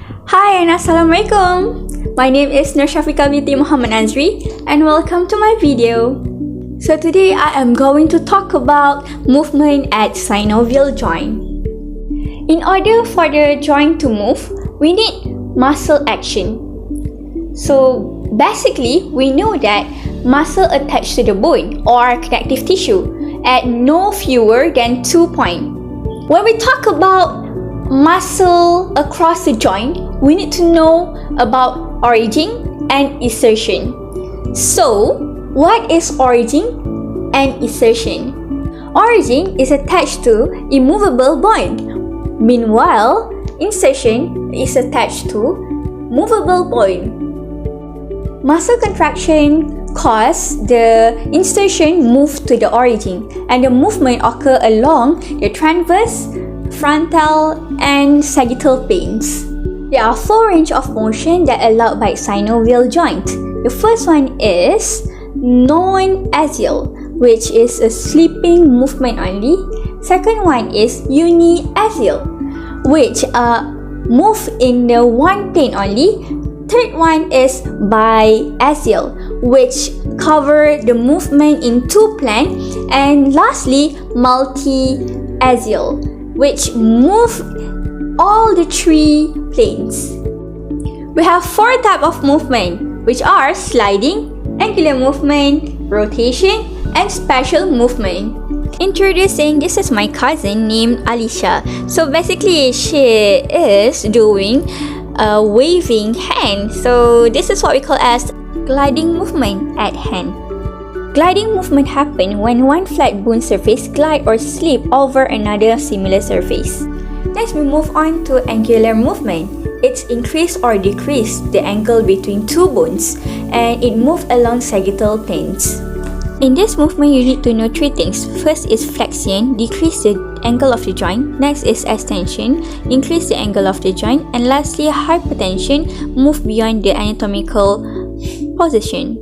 Hi and Assalamualaikum. My name is Syafiqah Binti Muhammad Nazri and welcome to my video. So today I am going to talk about movement at synovial joint. In order for the joint to move, we need muscle action. So basically, we know that muscle attached to the bone or connective tissue at no fewer than 2 points. When we talk about muscle across the joint, we need to know about origin and insertion. So, what is origin and insertion? Origin is attached to immovable bone. Meanwhile, insertion is attached to movable bone. Muscle contraction cause the insertion move to the origin and the movement occur along the transverse, frontal and sagittal planes. There are 4 ranges of motion that are allowed by synovial joint. The first one is non-axial, which is a sleeping movement only. Second one is uni-axial, which move in the one plane only. Third one is biaxial, which cover the movement in 2 planes. And lastly, multi-axial, which move all the 3 planes. We have 4 types of movement, which are sliding, angular movement, rotation, and spatial movement. Introducing, this is my cousin named Alicia. So basically, she is doing a waving hand. So this is what we call as gliding movement at hand. Gliding movement happen when one flat bone surface glide or slip over another similar surface. Next, we move on to angular movement. It's increase or decrease the angle between 2 bones and it moves along sagittal planes. In this movement, you need to know 3 things. First is flexion, decrease the angle of the joint. Next is extension, increase the angle of the joint. And lastly, hypertension, move beyond the anatomical position.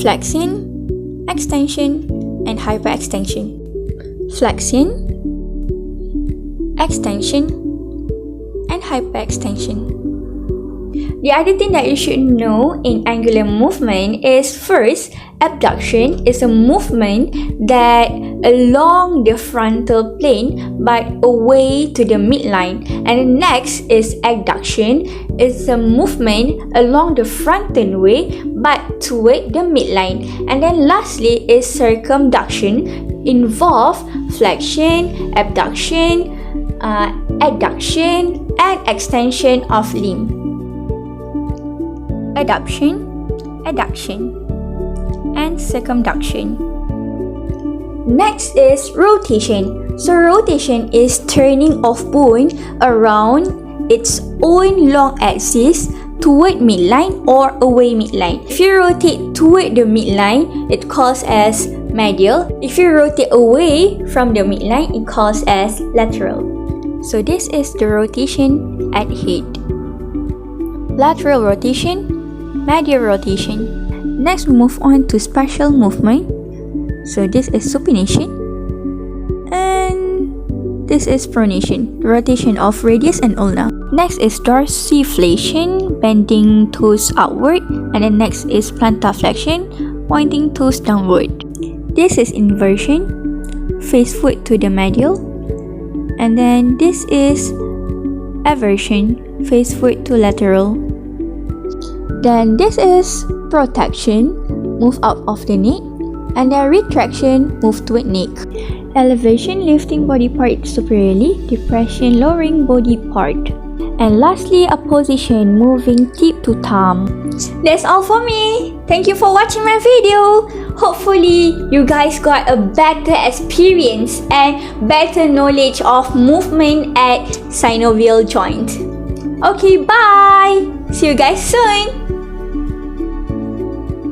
Flexion, extension, and hyperextension. Flexion, extension, and hyperextension. The other thing that you should know in angular movement is first, abduction is a movement that along the frontal plane but away to the midline. And the next is adduction, it's a movement along the frontal way but toward the midline. And then lastly is circumduction, involve flexion, abduction, adduction, and extension of limb. Adduction, adduction, and circumduction. Next is rotation. So rotation is turning of bone around its own long axis toward midline or away midline. If you rotate toward the midline, it calls as medial. If you rotate away from the midline, it calls as lateral. So this is the rotation at head. Lateral rotation, medial rotation. Next, we move on to spatial movement. So this is supination and this is pronation, rotation of radius and ulna. Next is dorsiflexion, bending toes outward, and then next is plantar flexion, pointing toes downward. This is inversion, face foot to the medial, and then this is eversion, face foot to lateral. Then this is protection, move out of the neck, and then retraction, move toward neck. Elevation, lifting body part superiorly, depression, lowering body part. And lastly, opposition, moving tip to thumb. That's all for me. Thank you for watching my video. Hopefully, you guys got a better experience and better knowledge of movement at synovial joint. Okay, bye! See you guys soon!